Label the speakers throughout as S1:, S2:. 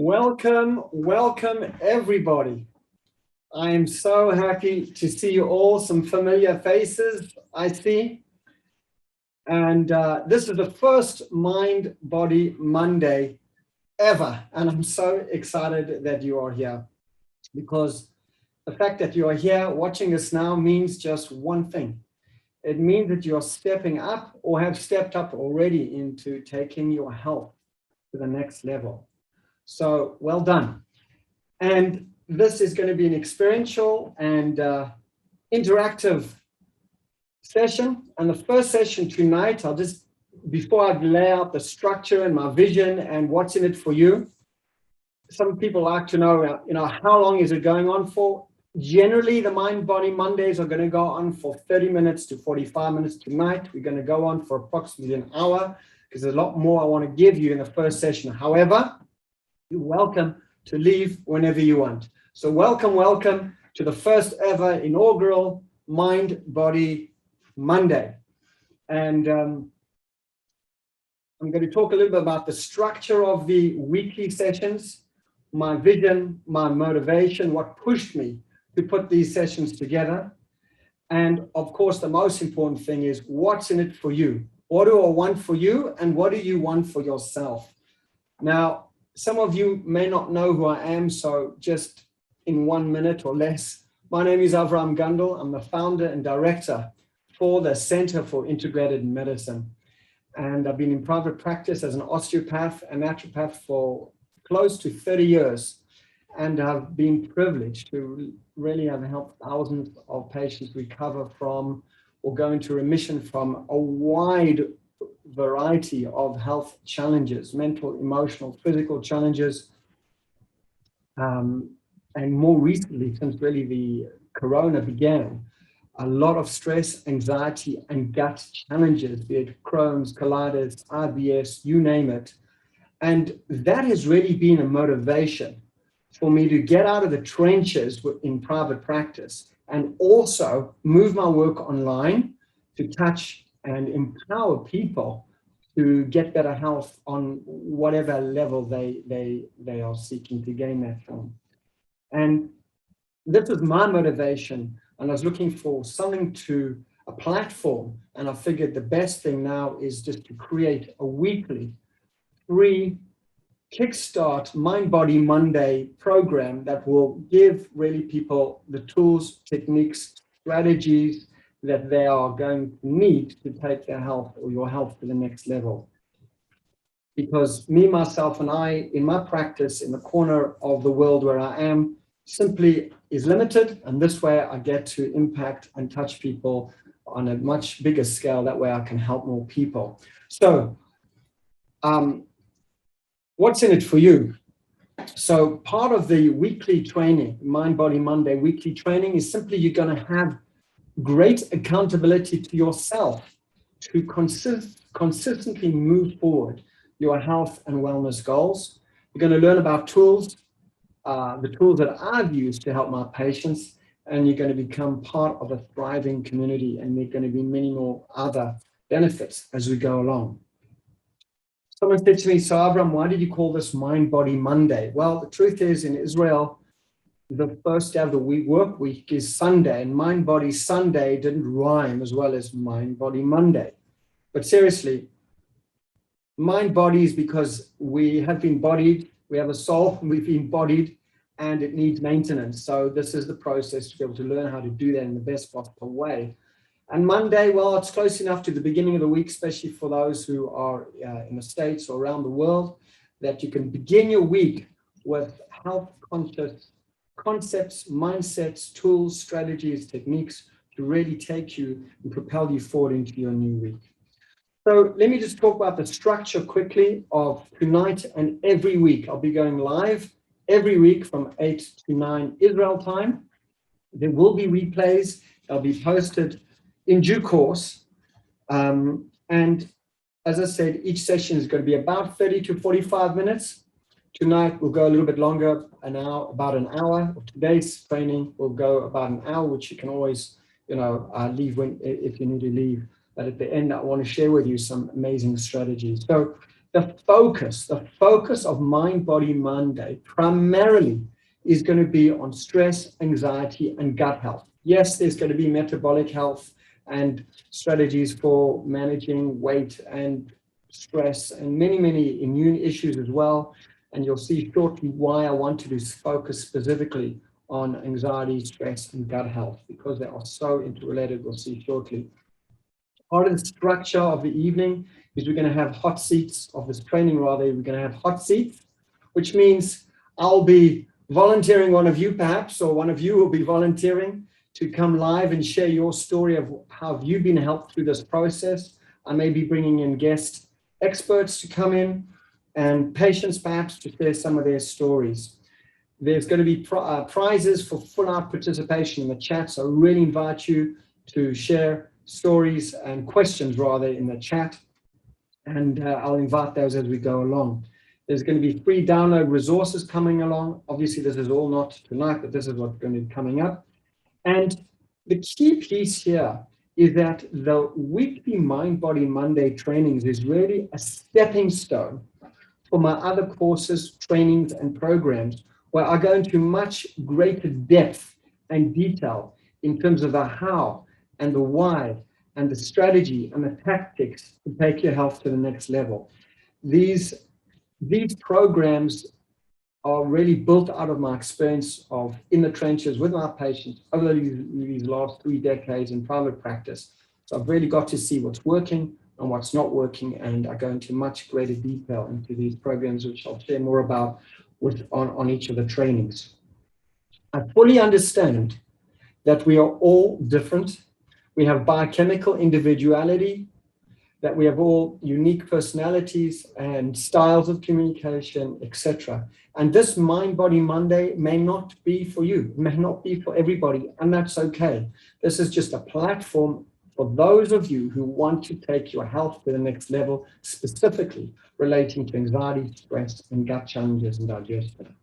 S1: Welcome everybody. I am so happy to see you all, some familiar faces I see. And this is the first Mind Body Monday ever. And I'm so excited that you are here, because the fact that you are here watching us now means just one thing. It means that you're stepping up or have stepped up already into taking your health to the next level. So well done. And this is going to be an experiential and interactive session. And the first session tonight, before I lay out the structure and my vision and what's in it for you, some people like to know, how long is it going on for? Generally, the Mind Body Mondays are going to go on for 30 minutes to 45 minutes. Tonight, we're going to go on for approximately an hour, because there's a lot more I want to give you in the first session. However, you're welcome to leave whenever you want. So welcome to the first ever inaugural Mind Body Monday. And I'm going to talk a little bit about the structure of the weekly sessions, my vision, my motivation, what pushed me to put these sessions together. And of course, the most important thing is what's in it for you. What do I want for you, and what do you want for yourself? Now, some of you may not know who I am, so just in 1 minute or less, my name is Avraham Gundle. I'm the founder and director for the Center for Integrated Medicine. And I've been in private practice as an osteopath and naturopath for close to 30 years. And I've been privileged to really have helped thousands of patients recover from or go into remission from a wide variety of health challenges, mental, emotional, physical challenges. And more recently, since really the corona began, a lot of stress, anxiety, and gut challenges, be it Crohn's, colitis, IBS, you name it. And that has really been a motivation for me to get out of the trenches in private practice and also move my work online to touch and empower people to get better health on whatever level they are seeking to gain that from. And this was my motivation, and I was looking for something a platform, and I figured the best thing now is just to create a weekly free kickstart Mind Body Monday program that will give really people the tools, techniques, strategies that they are going to need to take their health or your health to the next level. Because me, myself, and I, in my practice, in the corner of the world where I am, simply is limited. And this way I get to impact and touch people on a much bigger scale. That way I can help more people. So, what's in it for you? So part of the weekly training, Mind Body Monday weekly training, is simply you're going to have great accountability to yourself to consistently move forward your health and wellness goals. You're going to learn about tools, the tools that I've used to help my patients, and you're going to become part of a thriving community, and there are going to be many more other benefits as we go along. Someone said to me, so Avraham, why did you call this Mind Body Monday? Well, the truth is, in Israel, the first day of the work week is Sunday, and Mind Body Sunday didn't rhyme as well as Mind Body Monday. But seriously, mind body is because we have been bodied, we have a soul, we've been bodied, and it needs maintenance. So this is the process to be able to learn how to do that in the best possible way. And Monday, well, it's close enough to the beginning of the week, especially for those who are in the States or around the world, that you can begin your week with health-conscious concepts, mindsets, tools, strategies, techniques to really take you and propel you forward into your new week. So let me just talk about the structure quickly of tonight and every week. I'll be going live every week from 8 to 9 Israel time. There will be replays. They'll be posted in due course. And as I said, each session is going to be about 30 to 45 minutes. Tonight will go a little bit longer, about an hour. Today's training will go about an hour, which you can always, leave if you need to leave. But at the end, I want to share with you some amazing strategies. So The focus of Mind Body Monday primarily is going to be on stress, anxiety, and gut health. Yes, there's going to be metabolic health and strategies for managing weight and stress and many, many immune issues as well. And you'll see shortly why I want to focus specifically on anxiety, stress, and gut health, because they are so interrelated. We'll see shortly. Part of the structure of the evening is we're going to have hot seats of this training, rather, we're going to have hot seats, which means I'll be volunteering one of you perhaps, or one of you will be volunteering to come live and share your story of how have you been helped through this process. I may be bringing in guest experts to come in and patients perhaps to share some of their stories. There's going to be prizes for full-out participation in the chat, so I really invite you to share stories and questions rather in the chat, and I'll invite those as we go along. There's going to be free download resources coming along. Obviously, this is all not tonight, but this is what's going to be coming up. And the key piece here is that the weekly Mind Body Monday trainings is really a stepping stone for my other courses, trainings, and programs, where I go into much greater depth and detail in terms of the how and the why and the strategy and the tactics to take your health to the next level. These programs are really built out of my experience of in the trenches with my patients over these last 3 decades in private practice. So I've really got to see what's working and what's not working, and I go into much greater detail into these programs, which I'll share more about on each of the trainings. I fully understand that we are all different. We have biochemical individuality, that we have all unique personalities and styles of communication, etc. And this Mind Body Monday may not be for you, may not be for everybody, and that's okay. This is just a platform for those of you who want to take your health to the next level, specifically relating to anxiety, stress, and gut challenges and digestion.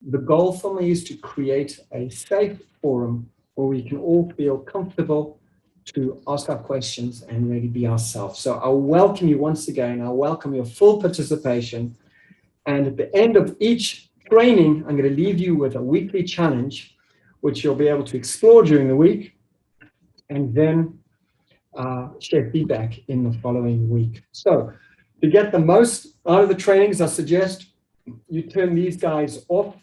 S1: The goal for me is to create a safe forum where we can all feel comfortable to ask our questions and really be ourselves. So I welcome you once again. I welcome your full participation. And at the end of each training, I'm going to leave you with a weekly challenge, which you'll be able to explore during the week, and then share feedback in the following week. So to get the most out of the trainings, I suggest you turn these guys off,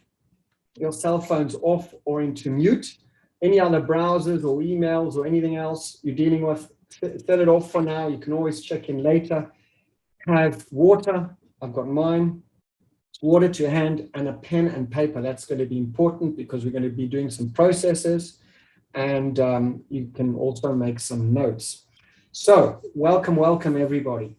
S1: your cell phones off or into mute. Any other browsers or emails or anything else you're dealing with, set it off for now. You can always check in later. Have water. I've got mine. Water to hand and a pen and paper. That's going to be important because we're going to be doing some processes, and you can also make some notes. So welcome everybody.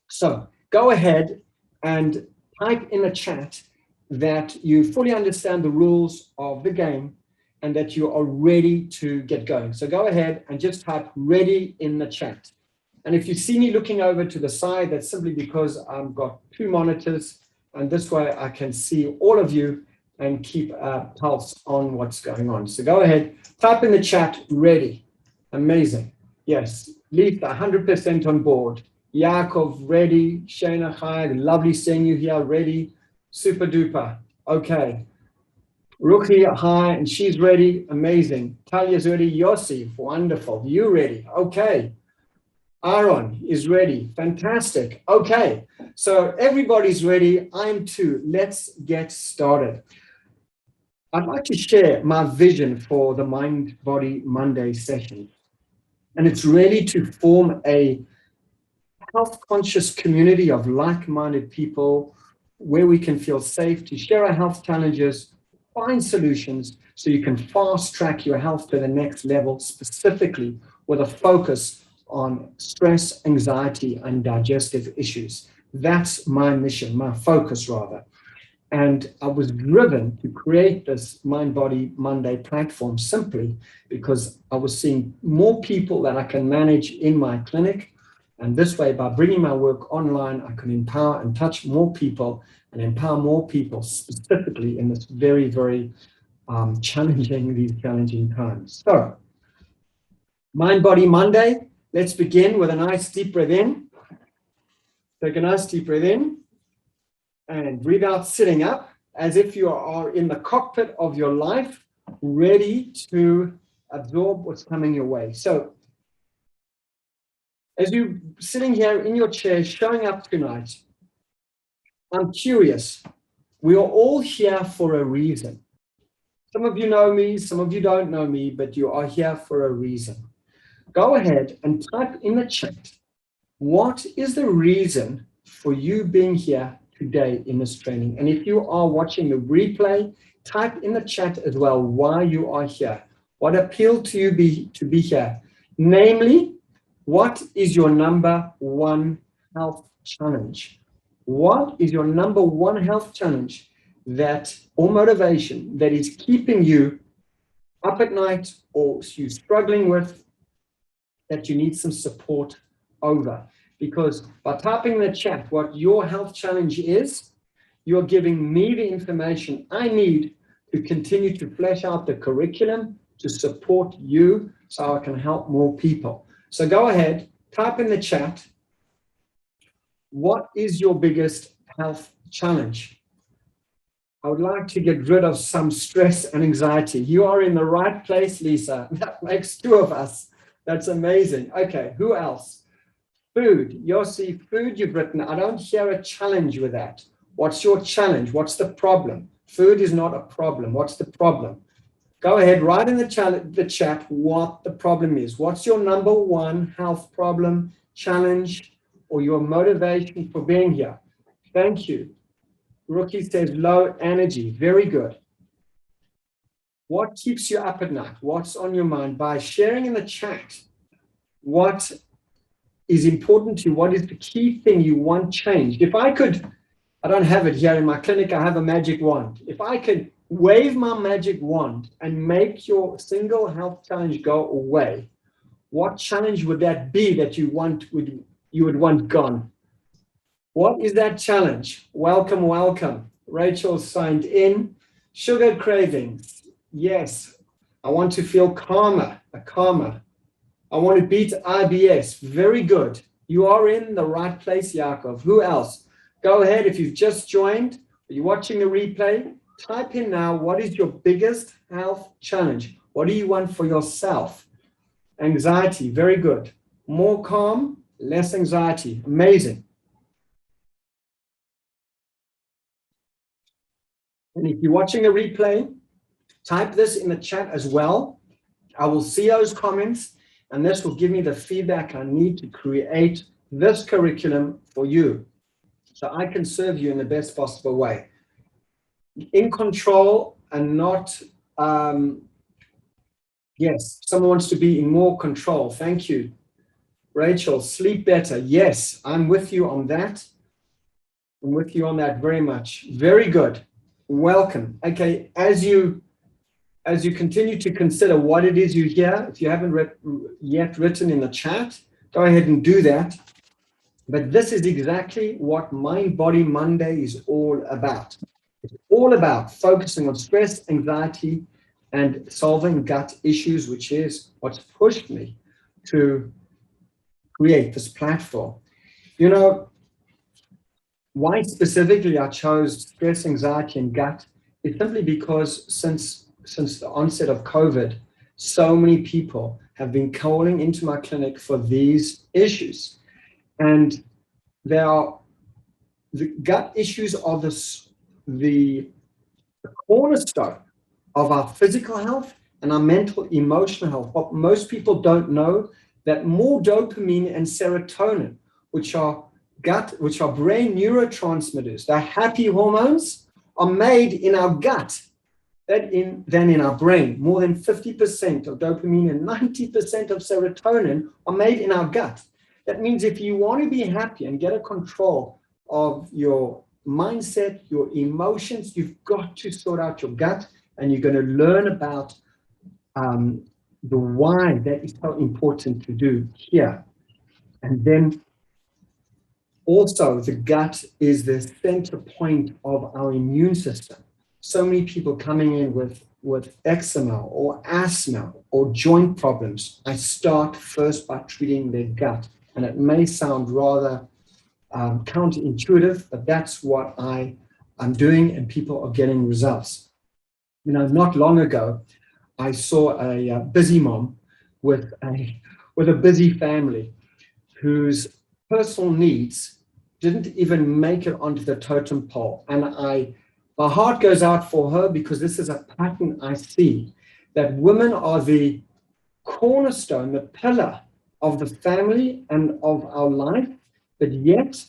S1: So go ahead and type in the chat that you fully understand the rules of the game and that you are ready to get going. So go ahead and just type ready in the chat. And if you see me looking over to the side, that's simply because I've got 2 monitors, and this way I can see all of you and keep a pulse on what's going on. So go ahead, type in the chat, ready. Amazing. Yes, Leith, 100% on board. Yaakov, ready. Shana, hi, lovely seeing you here, ready. Super duper. Okay. Ruki, hi, and she's ready. Amazing. Talia's ready. Yossi, wonderful. You ready? Okay. Aaron is ready. Fantastic. Okay. So everybody's ready. I'm too. Let's get started. I'd like to share my vision for the Mind Body Monday session. And it's really to form a health conscious community of like-minded people where we can feel safe to share our health challenges, find solutions so you can fast track your health to the next level, specifically with a focus on stress, anxiety, and digestive issues. That's my mission, my focus rather. And I was driven to create this Mind Body Monday platform simply because I was seeing more people that I can manage in my clinic. And this way, by bringing my work online, I can empower and touch more people and empower more people specifically in this very, very challenging times. So, Mind Body Monday, let's begin with a nice deep breath in. Take a nice deep breath in and breathe out sitting up as if you are in the cockpit of your life, ready to absorb what's coming your way. So as you're sitting here in your chair, showing up tonight, I'm curious. We are all here for a reason. Some of you know me, some of you don't know me, but you are here for a reason. Go ahead and type in the chat, what is the reason for you being here today in this training? And if you are watching the replay, type in the chat as well why you are here. What appealed to you to be here? Namely, what is your number one health challenge? What is your number one health challenge or motivation that is keeping you up at night, or you struggling with, that you need some support over? Because by typing in the chat what your health challenge is, you're giving me the information I need to continue to flesh out the curriculum to support you so I can help more people. So go ahead, type in the chat, what is your biggest health challenge? I would like to get rid of some stress and anxiety. You are in the right place, Lisa. That makes two of us. That's amazing. Okay, who else? Food. Yossi, food you've written. I don't hear a challenge with that. What's your challenge? What's the problem? Food is not a problem. What's the problem? Go ahead, write in the chat what the problem is. What's your number one health problem, challenge, or your motivation for being here? Thank you. Rookie says low energy. Very good. What keeps you up at night? What's on your mind? By sharing in the chat what is important to you, what is the key thing you want changed. If I could, I don't have it here in my clinic, I have a magic wand. If I could wave my magic wand and make your single health challenge go away, what challenge would that be that you would want gone? What is that challenge? Welcome, welcome. Rachel signed in. Sugar cravings. Yes. I want to feel calmer. I want to beat IBS. Very good. You are in the right place, Yaakov. Who else? Go ahead. If you've just joined, or you're watching the replay, type in now, what is your biggest health challenge? What do you want for yourself? Anxiety. Very good. More calm, less anxiety. Amazing. And if you're watching a replay, type this in the chat as well. I will see those comments, and this will give me the feedback I need to create this curriculum for you, so I can serve you in the best possible way. In control and not, yes, someone wants to be in more control. Thank you. Rachel, sleep better. Yes, I'm with you on that. I'm with you on that very much. Very good. Welcome. Okay, as you continue to consider what it is you hear, if you haven't yet written in the chat, go ahead and do that. But this is exactly what Mind Body Monday is all about. It's all about focusing on stress, anxiety, and solving gut issues, which is what's pushed me to create this platform. You know, why specifically I chose stress, anxiety, and gut is simply because since the onset of COVID, so many people have been calling into my clinic for these issues. And the gut issues are the cornerstone of our physical health and our mental, emotional health. What most people don't know, that more dopamine and serotonin, which are brain neurotransmitters, the happy hormones, are made in our gut than in our brain. More than 50% of dopamine and 90% of serotonin are made in our gut. That means if you want to be happy and get a control of your mindset, your emotions, you've got to sort out your gut, and you're going to learn about the why that is so important to do here. And then also, the gut is the center point of our immune system. So many people coming in with eczema or asthma or joint problems, I start first by treating their gut. And it may sound rather counterintuitive, but that's what I'm doing, and people are getting results. You know, not long ago, I saw a busy mom with a busy family whose personal needs didn't even make it onto the totem pole. And my heart goes out for her, because this is a pattern I see, that women are the cornerstone, the pillar of the family and of our life, but yet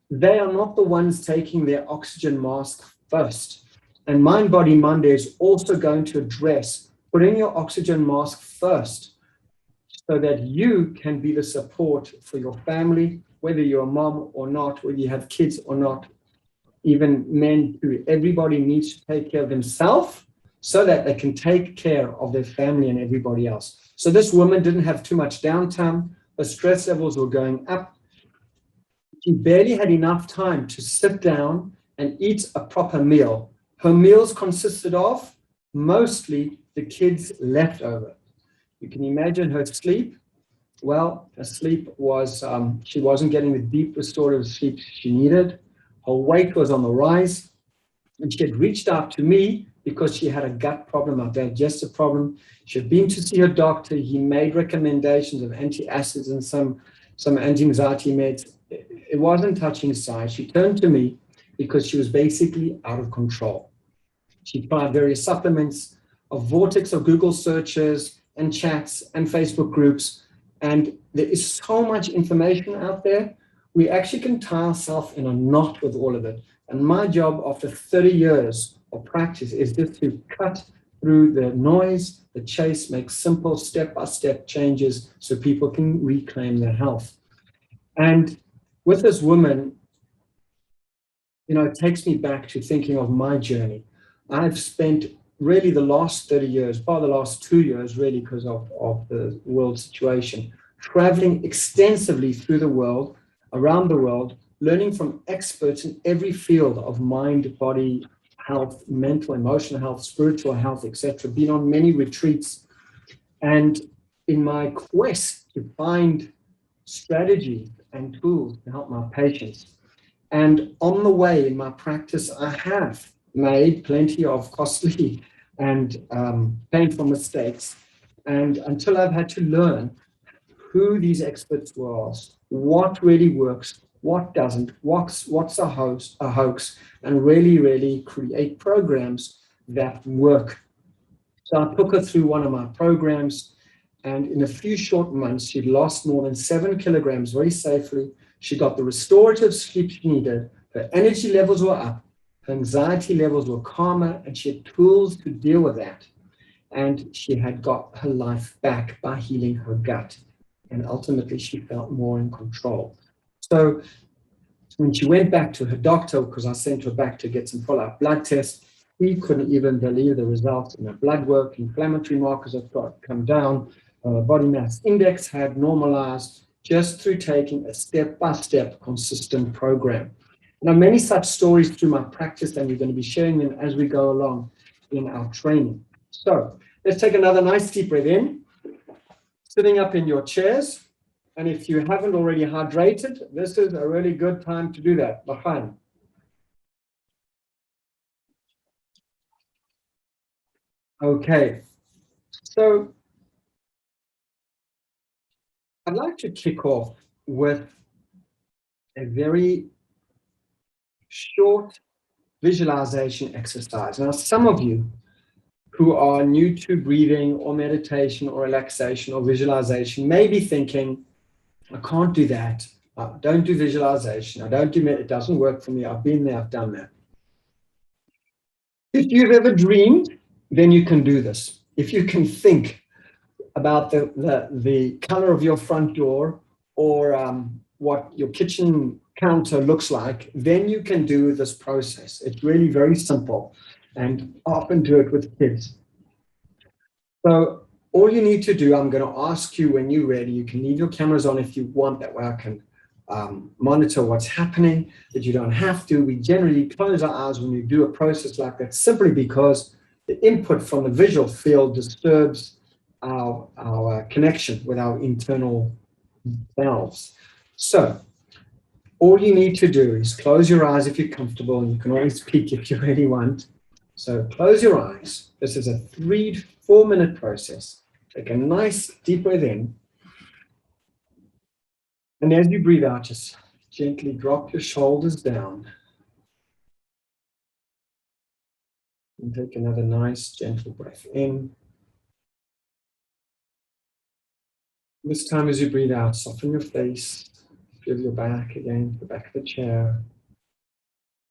S1: they are not the ones taking their oxygen mask first. And Mind Body Monday is also going to address putting your oxygen mask first, so that you can be the support for your family, whether you're a mom or not, whether you have kids or not, even men too. Everybody needs to take care of themselves so that they can take care of their family and everybody else. So this woman didn't have too much downtime. Her stress levels were going up. She barely had enough time to sit down and eat a proper meal. Her meals consisted of mostly the kids' leftover. You can imagine her sleep. Well, her sleep was, she wasn't getting the deep restorative sleep she needed. Her weight was on the rise. And she had reached out to me because she had a gut problem, a digestive problem. She had been to see her doctor. He made recommendations of antacids and some anti-anxiety meds. It wasn't touching side. She turned to me because she was basically out of control. She tried various supplements, a vortex of Google searches and chats and Facebook groups. And there is so much information out there. We actually can tie ourselves in a knot with all of it. And my job after 30 years of practice is just to cut through the noise, the chase, make simple step-by-step changes so people can reclaim their health. And with this woman, you know, it takes me back to thinking of my journey. I've spent really the last 30 years, probably the last 2 years, really because of the world situation, traveling extensively through the world, around the world, learning from experts in every field of mind, body, health, mental, emotional health, spiritual health, etc. Been on many retreats. And in my quest to find strategies and tools to help my patients, and on the way in my practice, I have made plenty of costly and painful mistakes. And until I've had to learn who these experts were, what really works, what doesn't, what's a hoax, and really create programs that work. So I took her through one of my programs, and in a few short months, she'd lost more than 7 kilograms very safely. She got the restorative sleep she needed. Her energy levels were up. Her anxiety levels were calmer, and she had tools to deal with that. And she had got her life back by healing her gut. And ultimately, she felt more in control. So when she went back to her doctor, because I sent her back to get some follow-up blood tests, he couldn't even believe the results in her blood work. Inflammatory markers had come down. Body mass index had normalized just through taking a step-by-step consistent program. Now, many such stories through my practice, and we're going to be sharing them as we go along in our training. So let's take another nice deep breath in, sitting up in your chairs. And if you haven't already hydrated, this is a really good time to do that. Lahan. Okay, so I'd like to kick off with a very short visualization exercise. Now, some of you who are new to breathing or meditation or relaxation or visualization may be thinking, I can't do that. I don't do visualization. I don't do it. It doesn't work for me. I've been there. I've done that. If you've ever dreamed, then you can do this. If you can think about the color of your front door or what your kitchen counter looks like, then you can do this process. It's really very simple, and often do it with kids. So all you need to do, I'm going to ask you when you're ready, you can leave your cameras on if you want, that way I can monitor what's happening, but you don't have to. We generally close our eyes when we do a process like that, simply because the input from the visual field disturbs our connection with our internal selves. So All you need to do is close your eyes if you're comfortable, and you can always peek if you really want. So close your eyes. This is a 3 to 4 minute process. Take a nice deep breath in. And as you breathe out, just gently drop your shoulders down. And take another nice gentle breath in. This time as you breathe out, soften your face. Feel your back again, the back of the chair.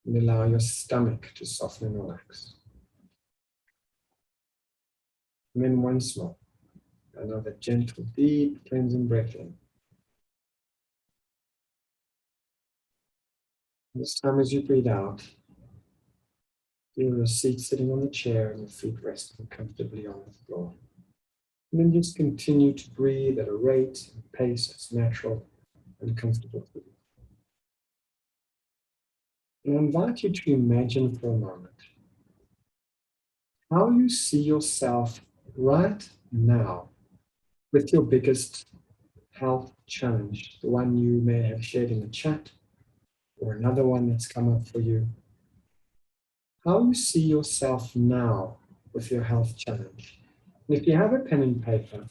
S1: And allow your stomach to soften and relax. And then once more, another gentle, deep cleansing breath in. This time as you breathe out, feel your seat sitting on the chair and your feet resting comfortably on the floor. And then just continue to breathe at a rate and pace that's natural and comfortable for you. And I invite you to imagine for a moment how you see yourself right now with your biggest health challenge, the one you may have shared in the chat or another one that's come up for you. How you see yourself now with your health challenge. And if you have a pen and paper,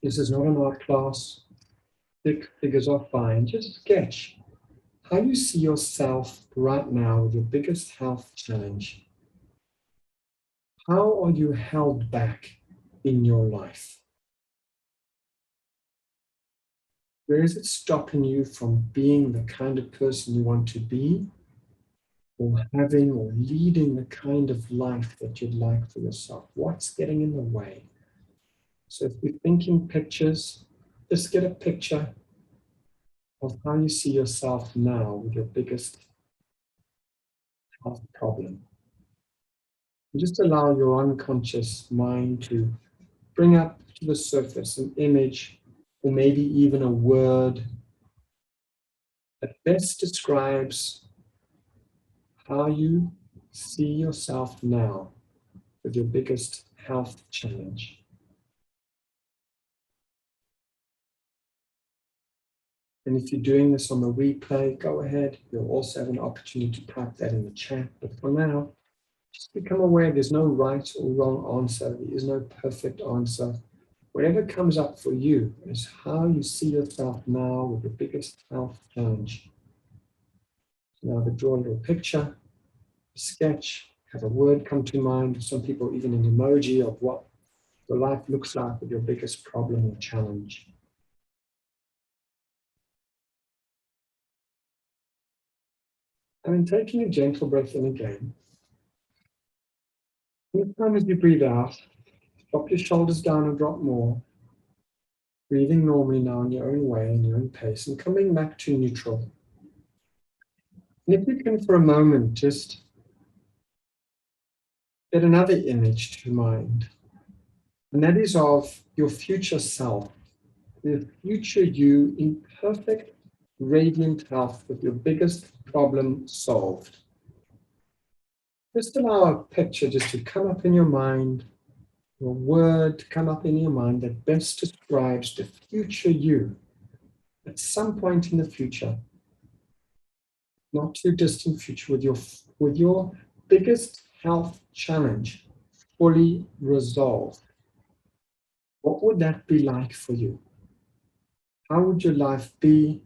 S1: this is not an art class, thick figures are fine, just sketch how you see yourself right now with your biggest health challenge. How are you held back in your life? Where is it stopping you from being the kind of person you want to be, or having or leading the kind of life that you'd like for yourself? What's getting in the way? So if you're thinking pictures, just get a picture of how you see yourself now with your biggest health problem. And just allow your unconscious mind to bring up to the surface an image or maybe even a word that best describes how you see yourself now with your biggest health challenge. And if you're doing this on the replay, go ahead. You'll also have an opportunity to type that in the chat. But for now, just become aware there's no right or wrong answer. There is no perfect answer. Whatever comes up for you is how you see yourself now with your biggest health challenge. Now, to draw a little picture, a sketch, have a word come to mind. Some people even an emoji of what your life looks like with your biggest problem or challenge. And then taking a gentle breath in again. Each time as you breathe out, drop your shoulders down and drop more. Breathing normally now in your own way, in your own pace, and coming back to neutral. And if you can for a moment, just get another image to mind. And that is of your future self, the future you in perfect, radiant health with your biggest problem solved. Just allow a picture just to come up in your mind, or a word to come up in your mind that best describes the future you at some point in the future, not too distant future, with your biggest health challenge fully resolved. What would that be like for you? How would your life be?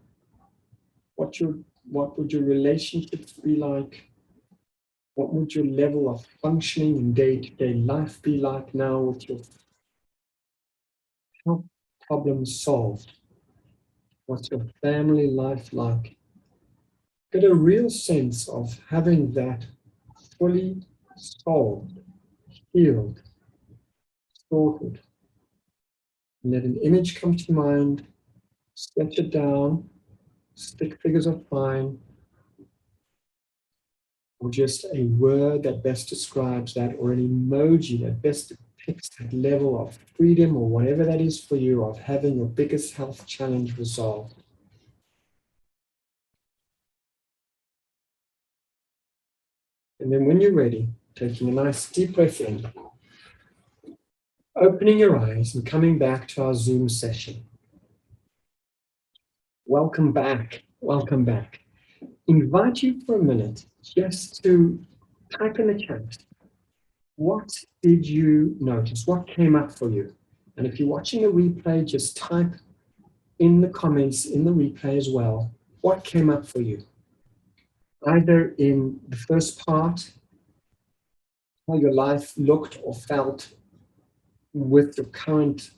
S1: What would your relationships be like? What would your level of functioning in day-to-day life be like now with your health problems solved? What's your family life like? Get a real sense of having that fully solved, healed, sorted. And let an image come to mind, sketch it down, stick figures are fine, or just a word that best describes that, or an emoji that best depicts that level of freedom or whatever that is for you of having your biggest health challenge resolved. And then when you're ready, taking a nice deep breath in, opening your eyes and coming back to our Zoom session. Welcome back. Welcome back. Invite you for a minute just to type in the chat. What did you notice? What came up for you? And if you're watching a replay, just type in the comments in the replay as well. What came up for you? Either in the first part, how your life looked or felt with your current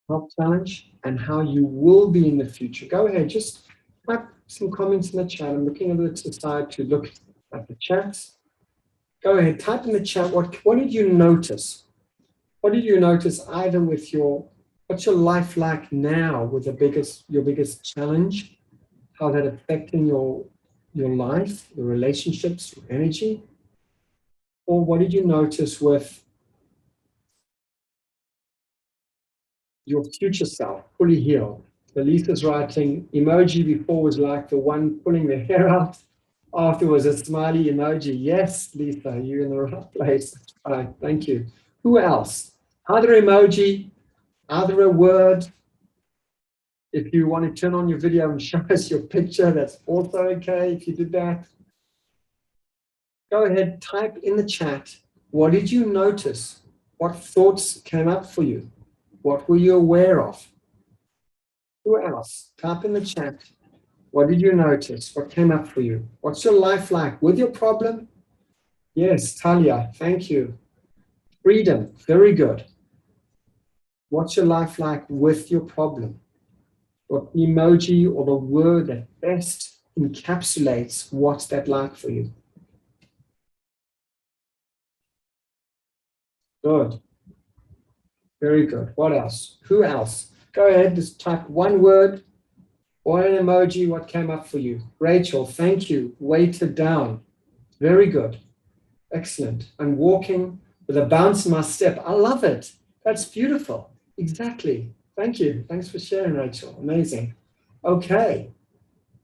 S1: health challenge, and how you will be in the future. Go ahead, just type some comments in the chat. I'm looking a little to the side to look at the chats. Go ahead, type in the chat, what did you notice? What did you notice either with what's your life like now with your biggest challenge? How that affecting your life, your relationships, your energy? Or what did you notice with your future self, fully healed? So Lisa's writing, emoji before was like the one pulling the hair out. After was a smiley emoji. Yes, Lisa, you're in the right place. All right, thank you. Who else? Either emoji, either a word. If you want to turn on your video and show us your picture, that's also okay if you did that. Go ahead, type in the chat. What did you notice? What thoughts came up for you? What were you aware of? Who else? Type in the chat. What did you notice? What came up for you? What's your life like with your problem? Yes, Talia, thank you. Freedom, very good. What's your life like with your problem? What emoji or the word that best encapsulates what's that like for you? Good. Very good. What else? Who else? Go ahead, just type one word or an emoji, what came up for you? Rachel, thank you. Weighted down. Very good. Excellent. I'm walking with a bounce in my step. I love it. That's beautiful. Exactly. Thank you. Thanks for sharing, Rachel. Amazing. Okay.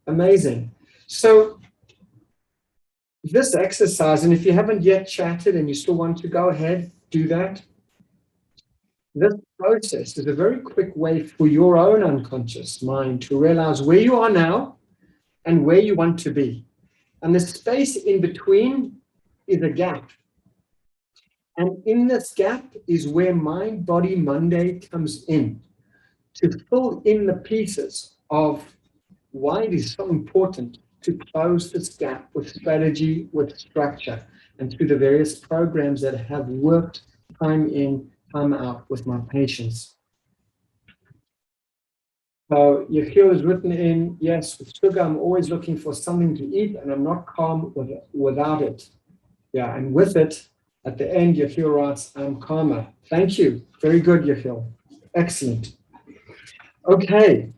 S1: Amazing. So this exercise, and if you haven't yet chatted and you still want to go ahead, do that. This process is a very quick way for your own unconscious mind to realize where you are now and where you want to be. And the space in between is a gap. And in this gap is where Mind Body Monday comes in to fill in the pieces of why it is so important to close this gap with strategy, with structure, and through the various programs that have worked time in, time out with my patients. So Yechiel has written in, yes, with sugar, I'm always looking for something to eat and I'm not calm without it. Yeah, and with it, at the end, Yechiel writes, I'm calmer. Thank you. Very good, Yechiel. Excellent. Okay.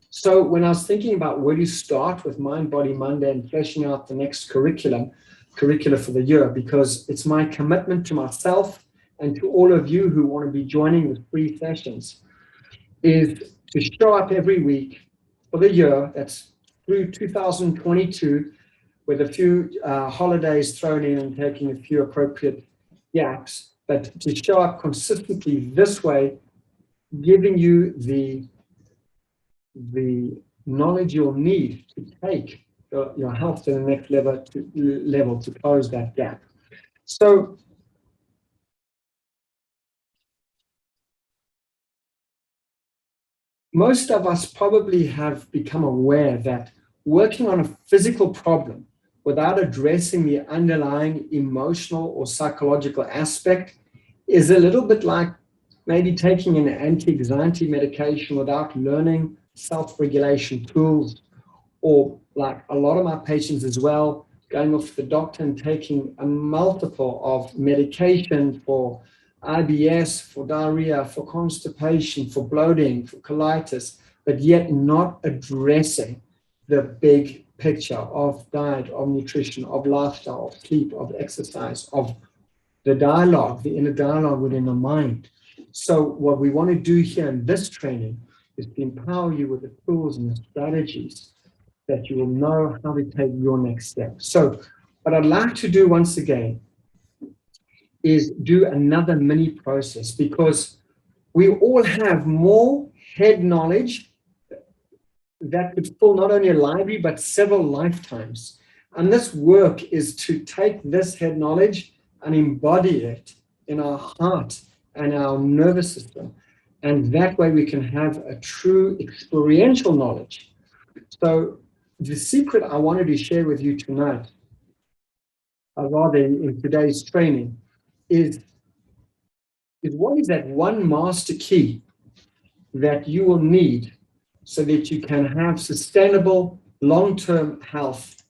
S1: So when I was thinking about where to start with Mind Body Monday and fleshing out the next curricula for the year, because it's my commitment to myself and to all of you who want to be joining the free sessions, is to show up every week for the year, that's through 2022, with a few holidays thrown in and taking a few appropriate gaps, but to show up consistently this way, giving you the knowledge you'll need to take your health to the next level to close that gap. So most of us probably have become aware that working on a physical problem without addressing the underlying emotional or psychological aspect is a little bit like maybe taking an anti-anxiety medication without learning self-regulation tools, or like a lot of my patients as well, going off to the doctor and taking a multiple of medication for IBS, for diarrhea, for constipation, for bloating, for colitis, but yet not addressing the big picture of diet, of nutrition, of lifestyle, of sleep, of exercise, of the dialogue, the inner dialogue within the mind. So what we want to do here in this training is to empower you with the tools and the strategies that you will know how to take your next step. So what I'd like to do once again is do another mini process, because we all have more head knowledge that could fill not only a library, but several lifetimes. And this work is to take this head knowledge and embody it in our heart and our nervous system. And that way we can have a true experiential knowledge. So the secret I wanted to share with you tonight, or rather in today's training, is what is that one master key that you will need so that you can have sustainable long-term health.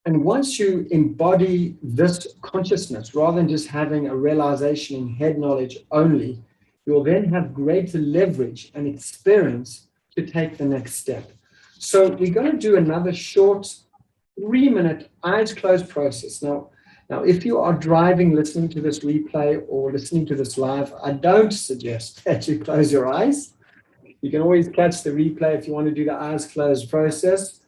S1: And once you embody this consciousness, rather than just having a realization in head knowledge only, you'll then have greater leverage and experience to take the next step. So we're going to do another short 3-minute eyes closed process. Now, if you are driving, listening to this replay or listening to this live, I don't suggest that you close your eyes. You can always catch the replay if you want to do the eyes closed process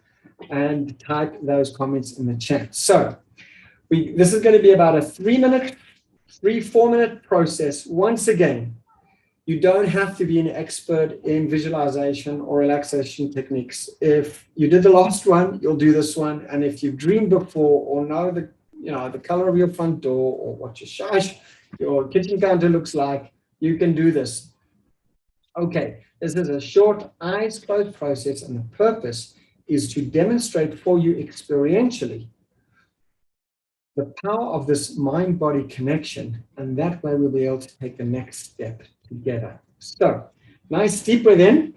S1: and type those comments in the chat. So this is going to be about a 4-minute process. Once again, you don't have to be an expert in visualization or relaxation techniques. If you did the last one, you'll do this one. And if you've dreamed before or know the color of your front door or what your kitchen counter looks like, you can do this. Okay, this is a short eyes closed process, and the purpose is to demonstrate for you experientially the power of this mind-body connection, and that way we'll be able to take the next step together. So, nice deep breath in,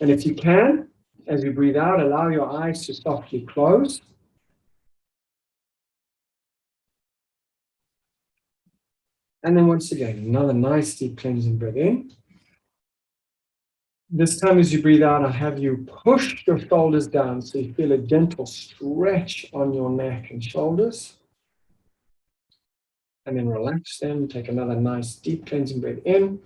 S1: and if you can, as you breathe out, allow your eyes to softly close. And then once again, another nice deep cleansing breath in. This time as you breathe out, I have you push your shoulders down so you feel a gentle stretch on your neck and shoulders. And then relax them, take another nice deep cleansing breath in.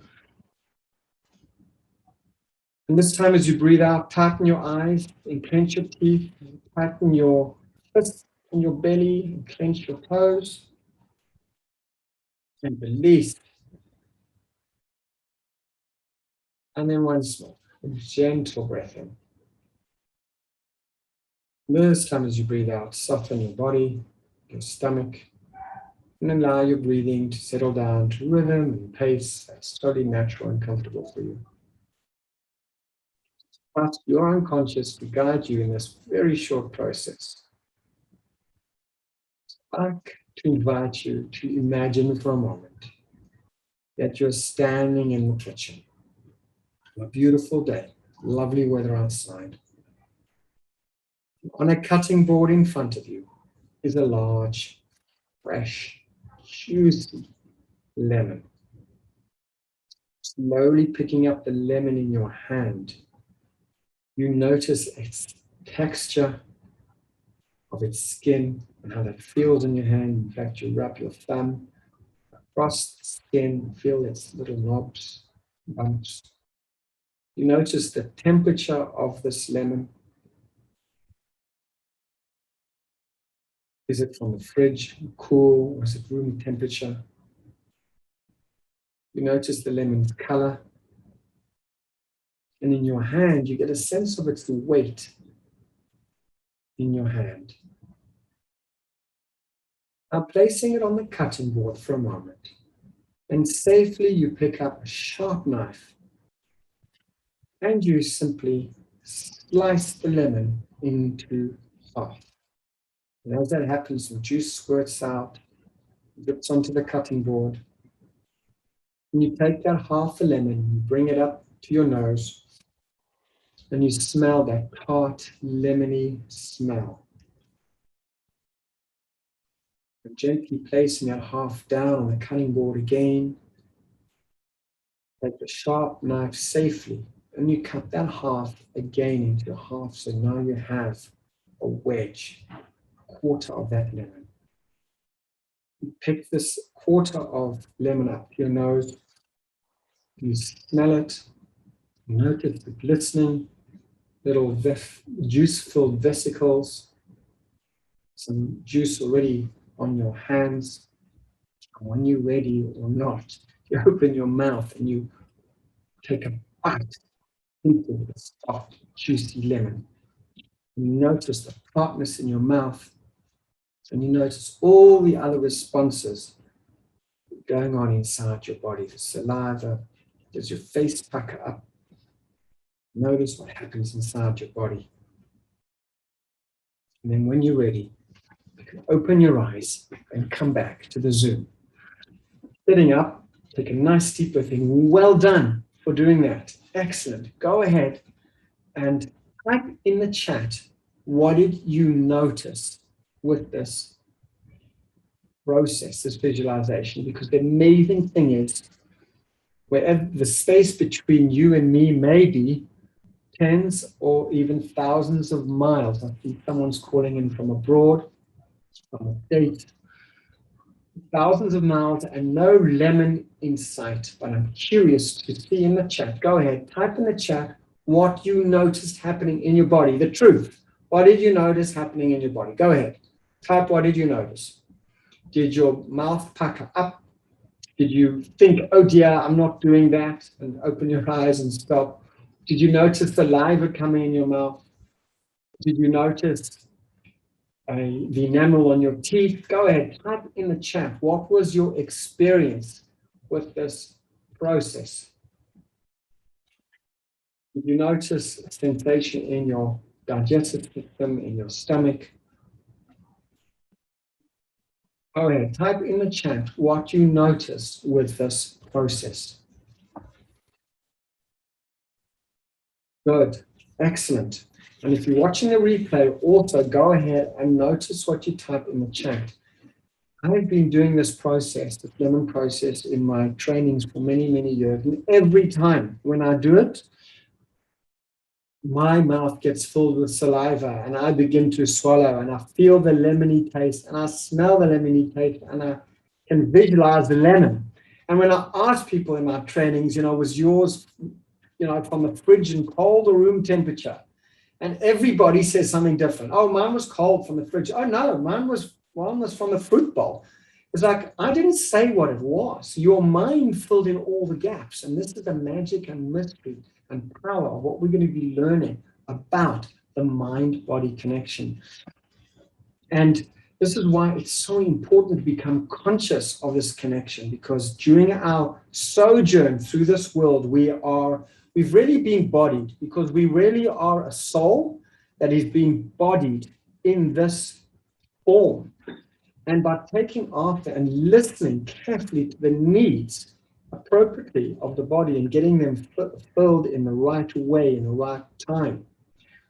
S1: And this time as you breathe out, tighten your eyes and clench your teeth, tighten your fists and your belly and clench your toes. And release. And then once more, a gentle breath in. This time as you breathe out, soften your body, your stomach, and allow your breathing to settle down to rhythm and pace that's totally natural and comfortable for you. Trust your unconscious to guide you in this very short process. I'd like to invite you to imagine for a moment that you're standing in the kitchen. A beautiful day, lovely weather outside. On a cutting board in front of you is a large, fresh, juicy lemon. Slowly picking up the lemon in your hand, you notice its texture of its skin and how that feels in your hand. In fact, you wrap your thumb across the skin, feel its little knobs, bumps. You notice the temperature of this lemon. Is it from the fridge, cool, or is it room temperature? You notice the lemon's color. And in your hand, you get a sense of its weight in your hand. Now placing it on the cutting board for a moment, and safely you pick up a sharp knife and you simply slice the lemon into half. And as that happens, the juice squirts out, drips onto the cutting board. And you take that half a lemon, you bring it up to your nose, and you smell that tart, lemony smell. And gently placing that half down on the cutting board again, take the sharp knife safely, and you cut that half again into half, so now you have a wedge, a quarter of that lemon. You pick this quarter of lemon up to your nose, you smell it, notice the glistening little juice-filled vesicles, some juice already on your hands. And when you're ready or not, you open your mouth and you take a bite into the soft, juicy lemon. You notice the tartness in your mouth, and you notice all the other responses going on inside your body. The saliva, does your face pucker up? Notice what happens inside your body. And then when you're ready, you can open your eyes and come back to the Zoom. Sitting up, take a nice deep breath in. Well done for doing that. Excellent. Go ahead and type in the chat, what did you notice with this process, this visualization? Because the amazing thing is, wherever the space between you and me may be tens or even thousands of miles. I think someone's calling in from abroad, from a state, thousands of miles and no lemon in sight. But I'm curious to see in the chat. Go ahead, type in the chat what you noticed happening in your body, the truth. What did you notice happening in your body? Go ahead, type what did you notice? Did your mouth pucker up? Did you think, oh dear, I'm not doing that, and open your eyes and stop? Did you notice saliva coming in your mouth? Did you notice the enamel on your teeth? Go ahead, type in the chat. What was your experience with this process? Did you notice a sensation in your digestive system, in your stomach? Go ahead, type in the chat what you noticed with this process. Good, excellent. And if you're watching the replay, also go ahead and notice what you type in the chat. I've been doing this process, the lemon process, in my trainings for many, many years. And every time when I do it, my mouth gets filled with saliva and I begin to swallow and I feel the lemony taste and I smell the lemony taste and I can visualize the lemon. And when I ask people in my trainings, was yours, from the fridge and cold or room temperature? And everybody says something different. Oh, mine was cold from the fridge. Oh no, mine was from the fruit bowl. It's like, I didn't say what it was. Your mind filled in all the gaps. And this is the magic and mystery and power of what we're going to be learning about the mind-body connection. And this is why it's so important to become conscious of this connection, because during our sojourn through this world, we've really been bodied, because we really are a soul that is being bodied in this form. And by taking after and listening carefully to the needs appropriately of the body and getting them filled in the right way, in the right time,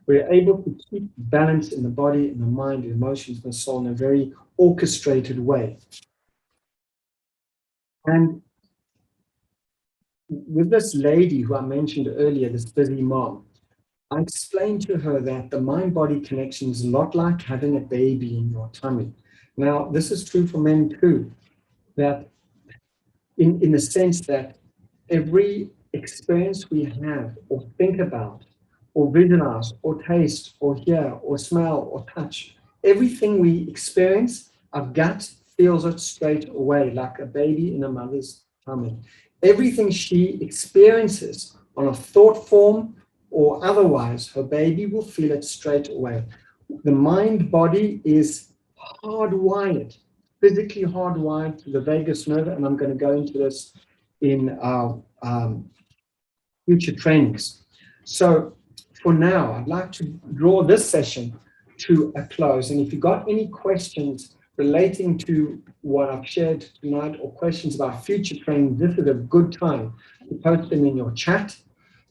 S1: we're able to keep balance in the body, in the mind, the emotions, and the soul in a very orchestrated way. And with this lady who I mentioned earlier, this busy mom, I explained to her that the mind-body connection is a lot like having a baby in your tummy. Now, this is true for men too, that in the sense that every experience we have or think about or visualize or taste or hear or smell or touch, everything we experience, our gut feels it straight away, like a baby in a mother's tummy. Everything she experiences on a thought form or otherwise, her baby will feel it straight away. The mind-body is hardwired, physically hardwired to the vagus nerve, and I'm going to go into this in our future trainings. So for now, I'd like to draw this session to a close. And if you've got any questions relating to what I've shared tonight or questions about future training, this is a good time to post them in your chat,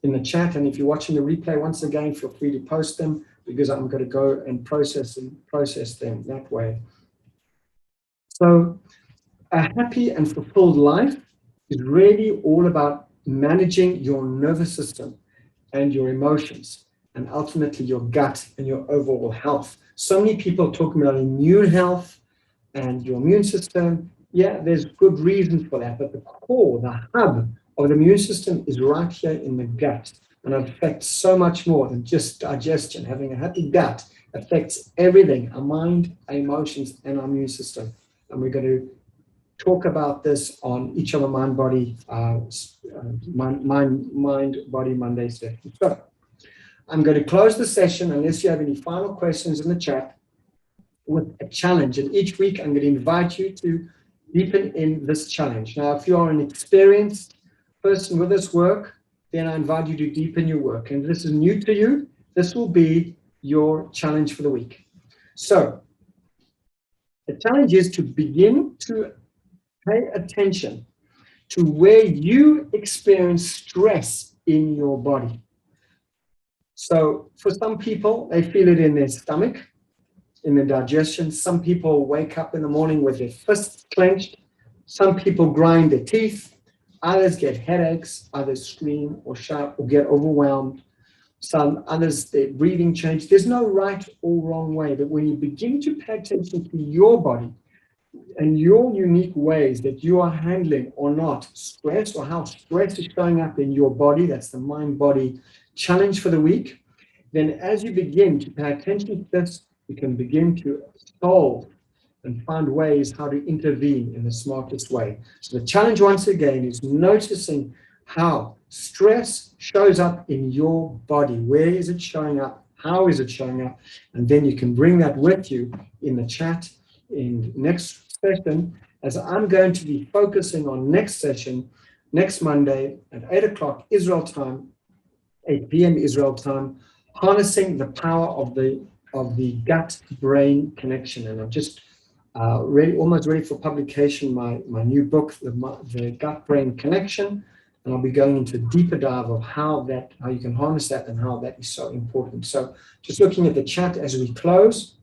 S1: in the chat. And if you're watching the replay, once again, feel free to post them, because I'm going to go and process them that way. So a happy and fulfilled life is really all about managing your nervous system and your emotions, and ultimately your gut and your overall health. So many people talking about immune health and your immune system. Yeah, there's good reason for that, but the core, the hub of the immune system is right here in the gut, and it affects so much more than just digestion. Having a happy gut affects everything, our mind, our emotions, and our immune system. And we're going to talk about this on each of the Mind Body Monday sessions. So I'm going to close the session unless you have any final questions in the chat with a challenge. And each week I'm going to invite you to deepen in this challenge. Now, if you are an experienced person with this work, then I invite you to deepen your work. And if this is new to you, this will be your challenge for the week. So the challenge is to begin to pay attention to where you experience stress in your body. So for some people, they feel it in their stomach, in their digestion. Some people wake up in the morning with their fists clenched. Some people grind their teeth. Others get headaches. Others scream or shout or get overwhelmed. Some others, their breathing change. There's no right or wrong way, but when you begin to pay attention to your body and your unique ways that you are handling or not stress, or how stress is showing up in your body, that's the mind-body challenge for the week, then as you begin to pay attention to this, you can begin to solve and find ways how to intervene in the smartest way. So the challenge once again is noticing how stress shows up in your body. Where is it showing up? How is it showing up? And then you can bring that with you in the chat in next session, as I'm going to be focusing on next session, next Monday at 8 o'clock Israel time, 8 p.m. Israel time, harnessing the power of the gut-brain connection. And I'm just almost ready for publication, my new book, the gut-brain connection. And I'll be going into a deeper dive of how you can harness that and how that is so important. So just looking at the chat as we close.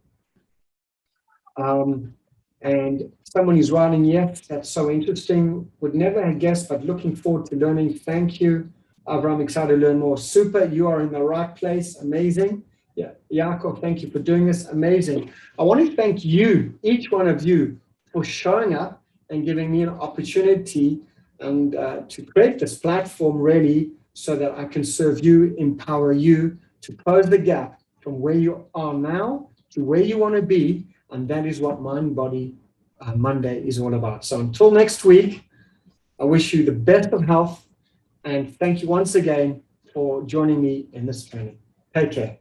S1: And someone is writing, yes, that's so interesting. Would never have guessed, but looking forward to learning. Thank you. Avraham, excited to learn more. Super, you are in the right place. Amazing. Yeah, Yaakov, thank you for doing this. Amazing. I want to thank you, each one of you, for showing up and giving me an opportunity and to create this platform really so that I can serve you, empower you to close the gap from where you are now to where you want to be. And that is what Mind Body Monday is all about. So until next week, I wish you the best of health. And thank you once again for joining me in this training. Take care.